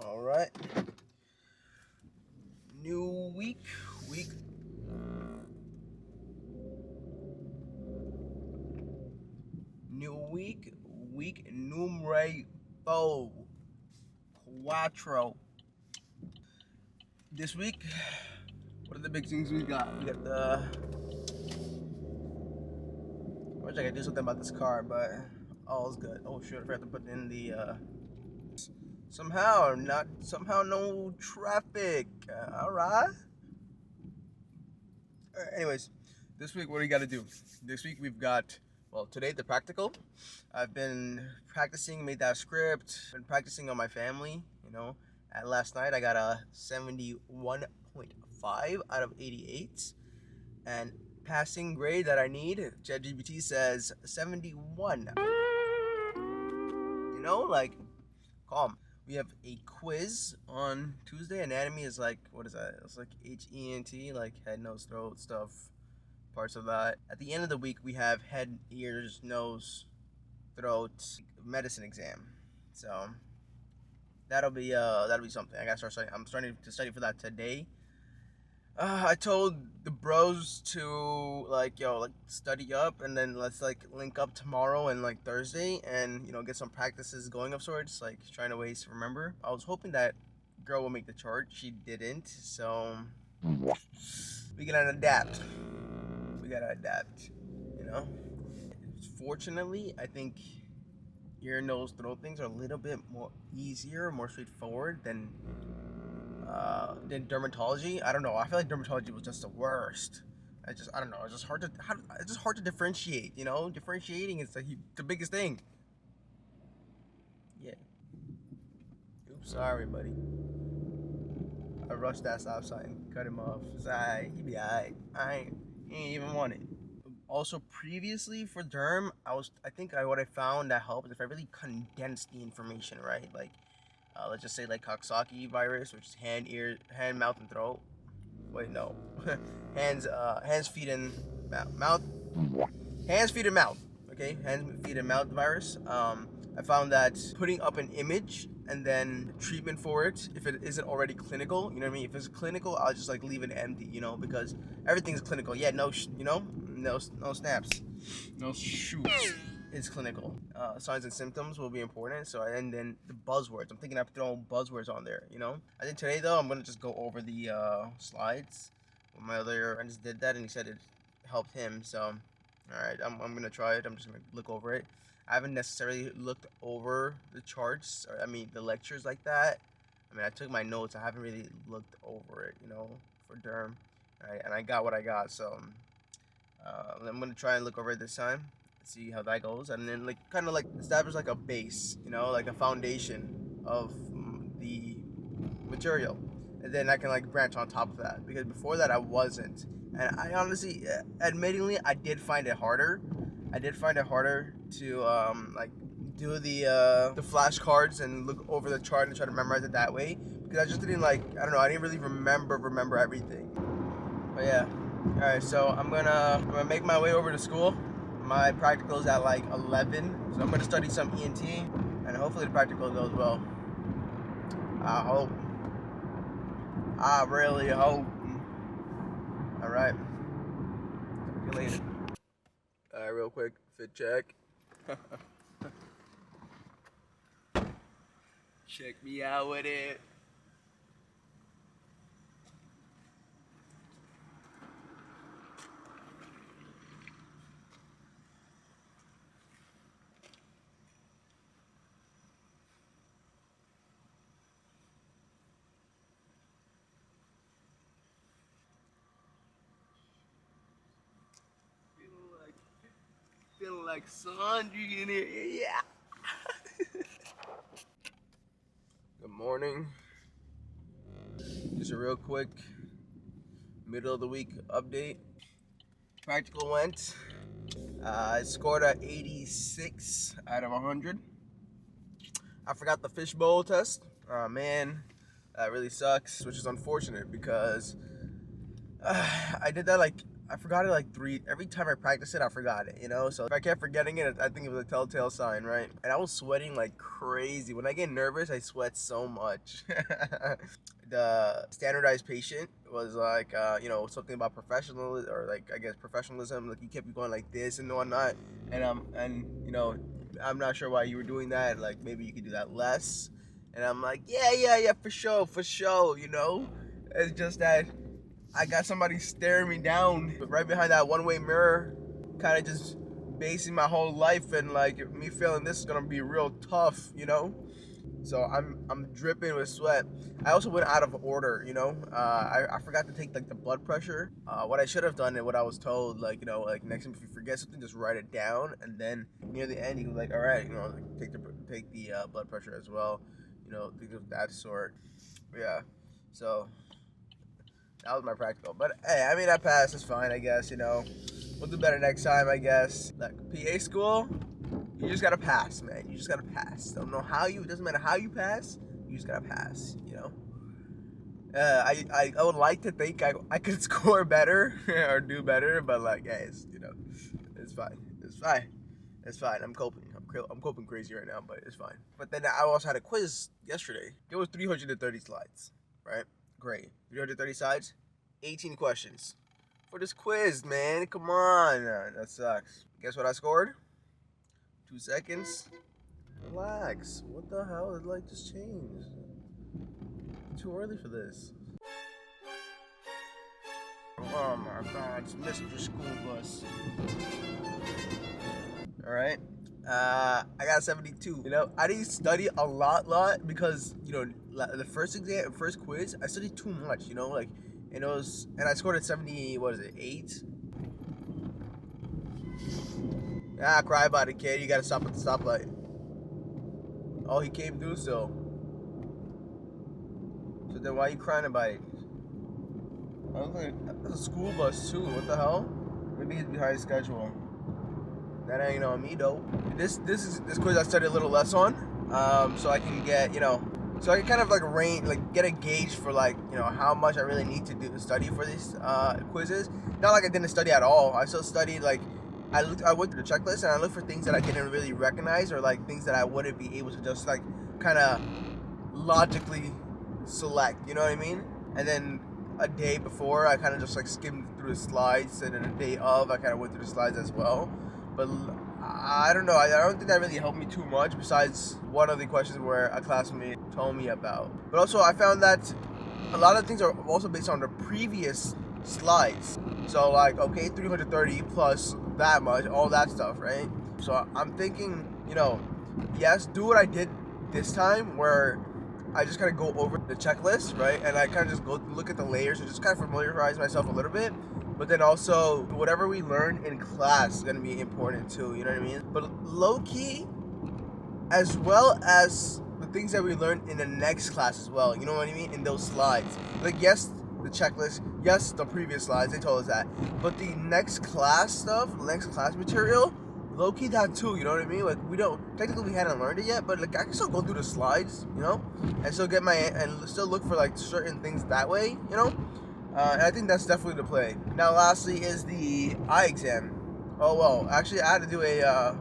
All right. New week. New week numero cuatro. This week, what are the big things we got? We got the. I wish I could do something about this car, but all's good. Oh shoot! I forgot to put in the. Somehow no traffic. All right. Anyways, this week what do we got to do? This week we've got, well, today the practical. I've been practicing, made that script, been practicing on my family, And last night I got a 71.5 out of 88. And passing grade that I need, ChatGPT says 71. Calm. We have a quiz on Tuesday. Anatomy is like, what is that? It's like HENT, like head, nose, throat stuff, parts of that. At the end of the week, we have head, ears, nose, throat, medicine exam. So that'll be something. I gotta start studying. I'm starting to study for that today. I told the bros to study up, and then let's link up tomorrow and Thursday, and get some practices going of sorts, trying to ways to remember. I was hoping that girl will make the chart. She didn't, so we gotta adapt. Fortunately, I think ear, nose, throat things are a little bit more easier, more straightforward than dermatology. I don't know. I feel like dermatology was just the worst. I don't know. It's just hard to differentiate. Differentiating is the biggest thing. Yeah. Oops, sorry, buddy. I rushed that stop sign, cut him off. It's alright. He be alright. He ain't even want it. Also, previously for derm, what I found that helped is if I really condensed the information, right? Let's just say Coxsackie virus, which is hand, mouth, and throat. Wait, no. hands, feet, and mouth. Hands, feet, and mouth. Okay, hands, feet, and mouth virus. I found that putting up an image and then treatment for it, if it isn't already clinical, you know what I mean? If it's clinical, I'll just leave it empty, because everything's clinical. Yeah, no snaps, no shoots. Is clinical. Signs and symptoms will be important. And then the buzzwords. I'm thinking I've thrown buzzwords on there. I think today though I'm gonna just go over the slides. My other friend just did that and he said it helped him. So, all right, I'm gonna try it. I'm just gonna look over it. I haven't necessarily looked over the charts, the lectures like that. I took my notes. I haven't really looked over it, for derm. All right, and I got what I got. So I'm gonna try and look over it this time. See how that goes, and then establish a base, a foundation of the material, and then I can branch on top of that, because before that I wasn't, and I honestly, admittingly, I did find it harder to do the flashcards and look over the chart and try to memorize it that way, because I just didn't I didn't really remember everything. But yeah, all right, so I'm gonna make my way over to school. My practical is at 11, so I'm going to study some ENT, and hopefully the practical goes well. I hope. I really hope. Alright. See you later. Alright, real quick, fit check. Check me out with it. Feeling like Sandry in here. Yeah. Good morning. Just a real quick middle of the week update. Practical went. I scored at 86 out of 100. I forgot the fishbowl test. Oh man, that really sucks, which is unfortunate because I did that I forgot it like every time I practice it, I forgot it, you know? So if I kept forgetting it, I think it was a telltale sign, right? And I was sweating like crazy. When I get nervous, I sweat so much. The standardized patient was like, something about professionalism, or like, I guess, professionalism. Like, you kept going like this and whatnot. I'm not sure why you were doing that. Like, maybe you could do that less. And I'm like, yeah, for sure, you know? It's just that I got somebody staring me down right behind that one-way mirror, kind of just basing my whole life, and like me feeling this is gonna be real tough, you know. So I'm dripping with sweat. I also went out of order, you know. I forgot to take like the blood pressure. What I should have done and what I was told, like, you know, like next time if you forget something, just write it down, and then near the end you like, all right, you know, like, take the blood pressure as well, you know, things of that sort. Yeah. So that was my practical. But hey, I mean, I passed. It's fine, I guess, you know. We'll do better next time, I guess. Like, PA school, you just gotta pass, man. You just gotta pass. Don't know how it doesn't matter how you pass, you just gotta pass, you know. I would like to think I could score better or do better, but like, guys, you know, it's fine. It's fine. I'm coping crazy right now, but it's fine. But then I also had a quiz yesterday. It was 330 slides, right? Great. 330 slides, 18 questions for this quiz, man. Come on. That sucks. Guess what I scored? 2 seconds. Relax. What the hell? The light just changed. Too early for this. Oh my god, it's Mr. School Bus. Alright. I got 72. You know, I didn't study a lot because, you know, the first quiz, I studied too much, you know, like, and I scored at 70, what is it, 8? Ah, cry about it, kid. You gotta stop at the stoplight. Oh, he came through still. So then why are you crying about it? I was like, that's a school bus too. What the hell? Maybe he's behind schedule. That ain't on me though. This quiz I studied a little less on, so I can get, you know, so I can kind of like get a gauge for like, you know, how much I really need to study for these quizzes. Not like I didn't study at all. I still studied. Like, I went through the checklist and I looked for things that I didn't really recognize, or like things that I wouldn't be able to just like kind of logically select. You know what I mean? And then a day before, I kind of just like skimmed through the slides, and then a day of, I kind of went through the slides as well. But I don't know. I don't think that really helped me too much, besides one of the questions where a classmate told me about. But also, I found that a lot of things are also based on the previous slides. So like, okay, 330 plus that much, all that stuff, right? So I'm thinking, you know, yes, do what I did this time, where I just kind of go over the checklist, right? And I kind of just go look at the layers and just kind of familiarize myself a little bit. But then also, whatever we learn in class is going to be important too, you know what I mean? But low-key, as well as the things that we learn in the next class as well, you know what I mean? In those slides. Like, yes, the checklist, yes, the previous slides, they told us that. But the next class stuff, the next class material, low-key that too, you know what I mean? Like, we hadn't learned it yet, but like, I can still go through the slides, you know? And still and still look for like certain things that way, you know? And I think that's definitely the play. Now, lastly is the eye exam. Oh, well, actually, I had to do a,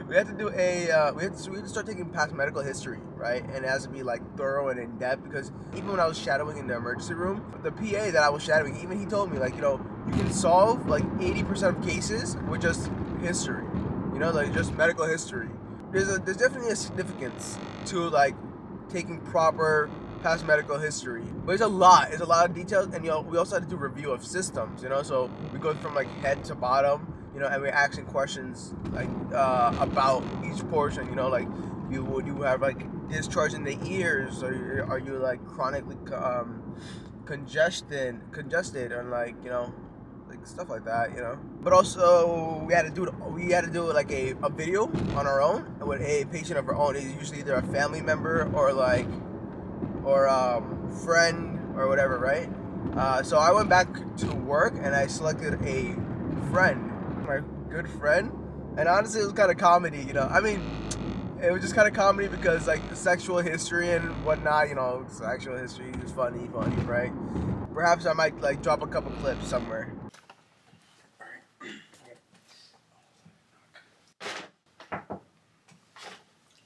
we had to start taking past medical history, right? And it has to be like thorough and in depth, because even when I was shadowing in the emergency room, the PA that I was shadowing, even he told me, like, you know, you can solve like 80% of cases with just history, you know, like just medical history. There's definitely a significance to like taking proper past medical history, but it's a lot of details. And, you know, we also had to do review of systems, you know, so we go from like head to bottom, you know, and we're asking questions like about each portion, you know, like would you have like discharge in the ears, or are you like chronically congested, and like, you know, like stuff like that, you know. But also we had to do like a video on our own with a patient of our own. It's usually either a family member or friend or whatever, right? So I went back to work and I selected a friend, my good friend, and honestly it was kind of comedy, you know. I mean, it was just kind of comedy because like the sexual history and whatnot, you know, sexual history is funny, right? Perhaps I might like drop a couple clips somewhere.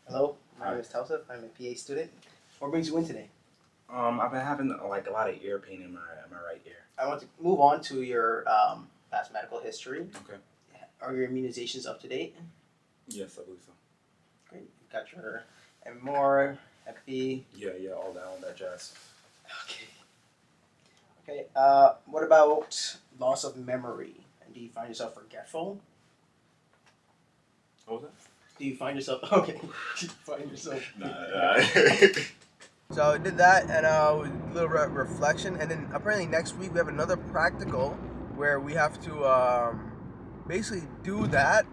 Hello, my name is Tausif. I'm a PA student. What brings you in today? I've been having like a lot of ear pain in my right ear. I want to move on to your past medical history. Okay. Are your immunizations up to date? Yes, I believe so. Great. You've got your MMR, Hep B. Yeah, all that jazz. Okay. What about loss of memory? And do you find yourself forgetful? What was that? Do you find yourself okay? Do you find yourself? Nah. So I did that, and a little reflection, and then apparently next week we have another practical where we have to basically do that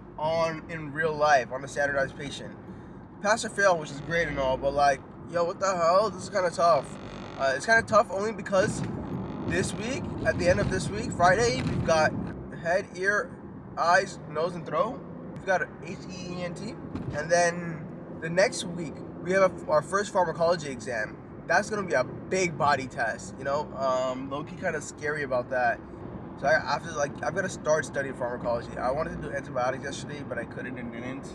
in real life on a standardized patient. Pass or fail, which is great and all, but like, yo, what the hell? This is kind of tough. It's kind of tough only because this week, at the end of this week, Friday, we've got head, ear, eyes, nose, and throat. We've got HEENT, and then the next week we have our first pharmacology exam. That's gonna be a big body test, you know. Low-key kind of scary about that. So I've got to start studying pharmacology. I wanted to do antibiotics yesterday, but I couldn't and didn't.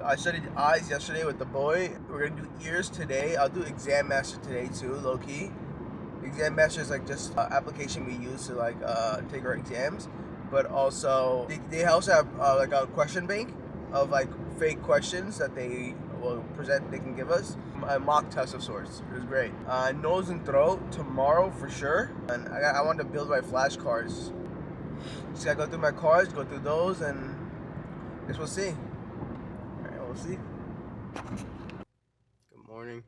I studied eyes yesterday with the boy. We're gonna do ears today. I'll do exam master today too, low-key. Exam master is like just an application we use to like take our exams, but also they also have like a question bank of like fake questions that they will present. They can give us a mock test of sorts. It was great. Nose and throat tomorrow for sure, and I want to build my flashcards. Just gotta go through my cards, go through those, and I guess we'll see. All right, we'll see. Good morning.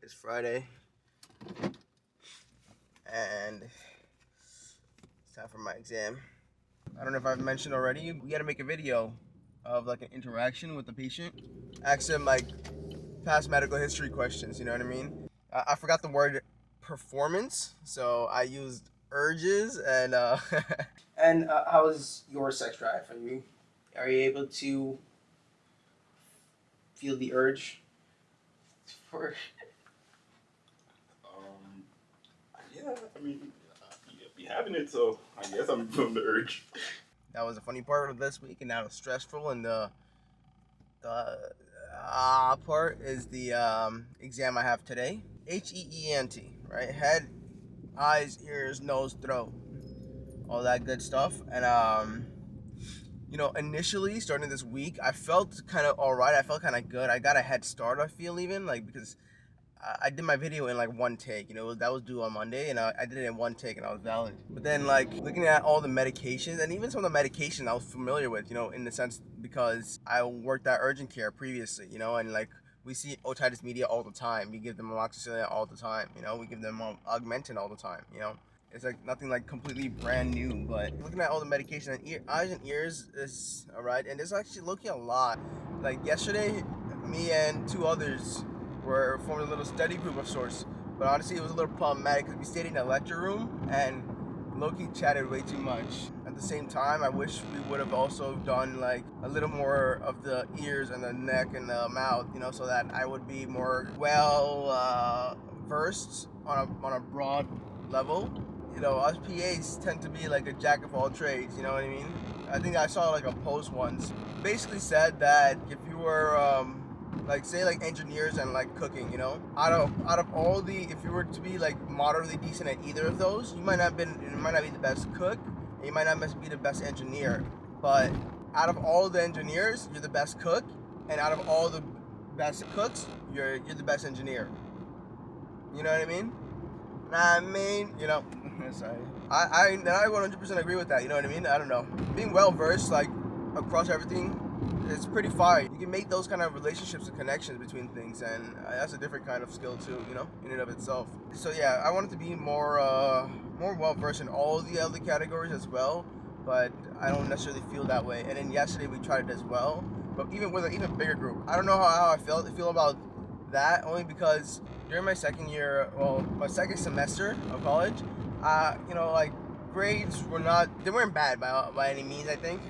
It's Friday. And it's time for my exam. I don't know if I've mentioned already, we gotta make a video of like an interaction with the patient. Ask them like past medical history questions, you know what I mean? I forgot the word performance, so I used urges and and how is your sex drive? Are you able to feel the urge for Yeah, I mean, be having it, so I guess I'm feeling the urge. That was a funny part of this week, and that was stressful. And the part is the exam I have today. HEENT, right? Head, eyes, ears, nose, throat, all that good stuff. And you know, initially starting this week, I felt kind of all right. I felt kind of good. I got a head start. I feel even like because I did my video in like one take, you know, that was due on Monday, and I did it in one take, and I was valid. But then like looking at all the medications, and even some of the medications I was familiar with, you know, in the sense because I worked at urgent care previously, you know, and like we see otitis media all the time. We give them amoxicillin all the time, you know, we give them augmentin all the time, you know. It's like nothing like completely brand new, but looking at all the medication and eyes and ears is all right, and there's actually looking a lot. Like yesterday, me and two others were forming a little study group of sorts, but honestly it was a little problematic because we stayed in a lecture room and low-key chatted way too much. At the same time, I wish we would have also done like a little more of the ears and the neck and the mouth, you know, so that I would be more well versed on a broad level. You know, us PAs tend to be like a jack of all trades, you know what I mean? I think I saw like a post once basically said that if you were like say like engineers and like cooking, you know, out of all the, if you were to be like moderately decent at either of those, you might not be the best cook, and you might not be the best engineer, but out of all the engineers, you're the best cook, and out of all the best cooks, you're the best engineer. You know what I mean? You know, sorry. I 100% agree with that. You know what I mean? I don't know. Being well versed like across everything, it's pretty fire. You can make those kind of relationships and connections between things, and that's a different kind of skill too, you know, in and of itself. So yeah, I wanted to be more well versed in all the other categories as well, but I don't necessarily feel that way. And then yesterday we tried it as well, but even with an even bigger group. I don't know how I feel about that, only because during my second semester of college, you know, like grades weren't bad by any means, I think.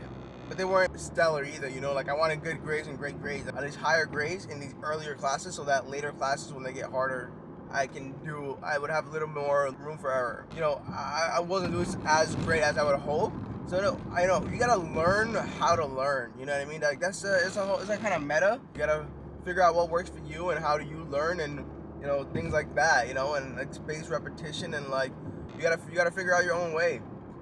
but they weren't stellar either. You know, like I wanted good grades and great grades, at least higher grades in these earlier classes, so that later classes when they get harder, I would have a little more room for error. You know, I wasn't doing as great as I would hope. So no, I know you gotta learn how to learn. You know what I mean? Like it's like kind of meta. You gotta figure out what works for you and how do you learn and you know things like that. You know, and like spaced repetition and like you gotta figure out your own way,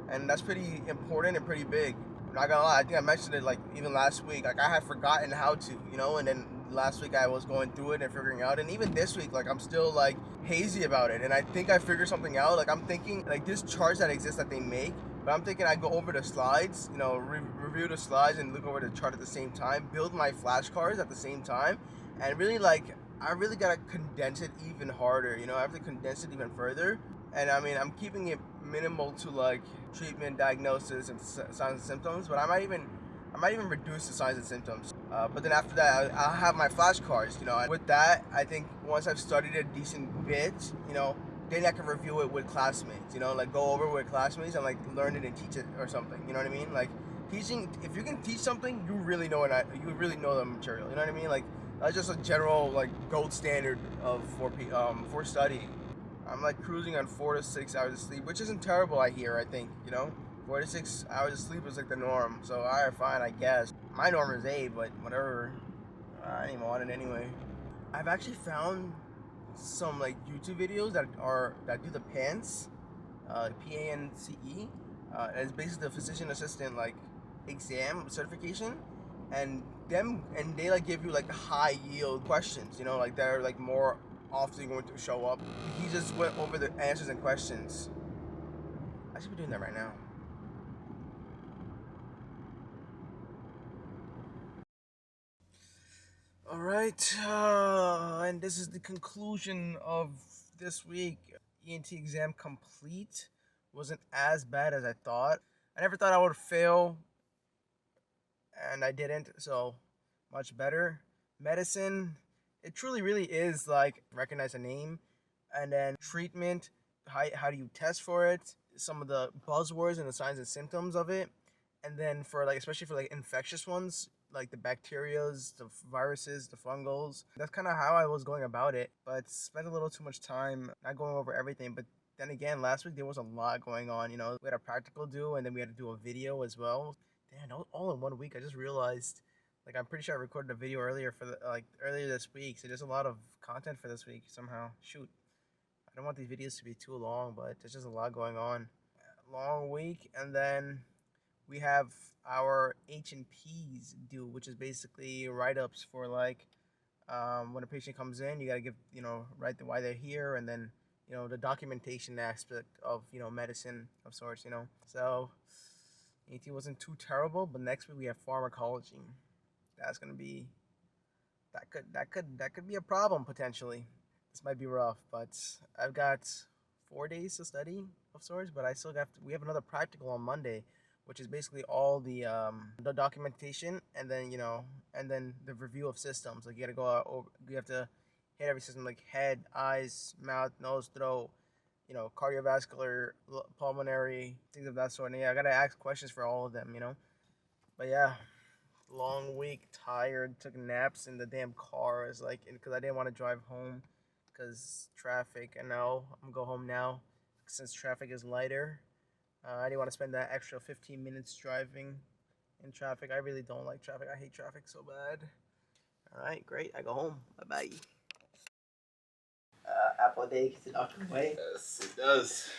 and that's pretty important and pretty big. I'm not gonna lie, I think I mentioned it like even last week. Like I had forgotten how to, you know, and then last week I was going through it and figuring out, and even this week, like I'm still like hazy about it, and I think I figured something out. Like I'm thinking like this charts that exist that they make, but I'm thinking I go over the slides, you know, review the slides and look over the chart at the same time, build my flashcards at the same time, and really like I really gotta condense it even harder. You know, I have to condense it even further. And I mean, I'm keeping it minimal to like treatment, diagnosis, and signs and symptoms. But I might even reduce the signs and symptoms. But then after that, I'll have my flashcards. You know, and with that, I think once I've studied a decent bit, you know, then I can review it with classmates. You know, like go over with classmates and like learn it and teach it or something. You know what I mean? Like teaching. If you can teach something, you really know it. You really know the material. You know what I mean? Like that's just a general like gold standard of for studying. I'm like cruising on 4 to 6 hours of sleep, which isn't terrible. I hear. I think you know, 4 to 6 hours of sleep is like the norm. So alright, fine, I guess. My norm is 8, but whatever. I ain't want it anyway. I've actually found some like YouTube videos that do the PANCE, PANCE. It's basically the physician assistant like exam certification, and they like give you like high yield questions. You know, like they're like more often going to show up. He just went over the answers and questions. I should be doing that right now. All right, and this is the conclusion of this week. ENT exam complete. Wasn't as bad as I thought. I never thought I would fail, and I didn't. So much better. Medicine, it truly really is like recognize a name, and then treatment. How do you test for it? Some of the buzzwords and the signs and symptoms of it, and then for like especially for like infectious ones like the bacterias, the viruses, the fungals. That's kind of how I was going about it, but spent a little too much time not going over everything. But then again, last week there was a lot going on. You know, we had a practical due, and then we had to do a video as well. Damn, all in one week. I just realized, like, I'm pretty sure I recorded a video earlier for earlier this week. So there's a lot of content for this week somehow. Shoot, I don't want these videos to be too long, but there's just a lot going on. Long week, and then we have our H&Ps due, which is basically write-ups for like when a patient comes in, you gotta give write why they're here, and then the documentation aspect of medicine of sorts. So AT wasn't too terrible, but next week we have pharmacology. That's gonna be that could be a problem potentially. This might be rough, but I've got 4 days to study of sorts, but I still we have another practical on Monday, which is basically all the documentation, and then and then the review of systems. Like you gotta go out over, you have to hit every system like head, eyes, mouth, nose, throat, cardiovascular, pulmonary, things of that sort. And yeah, I gotta ask questions for all of them. But yeah, long week, tired, took naps in the damn car. It's like because I didn't want to drive home because traffic. And now I'm gonna go home now since traffic is lighter. I didn't want to spend that extra 15 minutes driving in traffic. I really don't like traffic. I hate traffic so bad. All right, great. I go home. Bye bye. Apple a day keeps the doctor away. Yes, it does.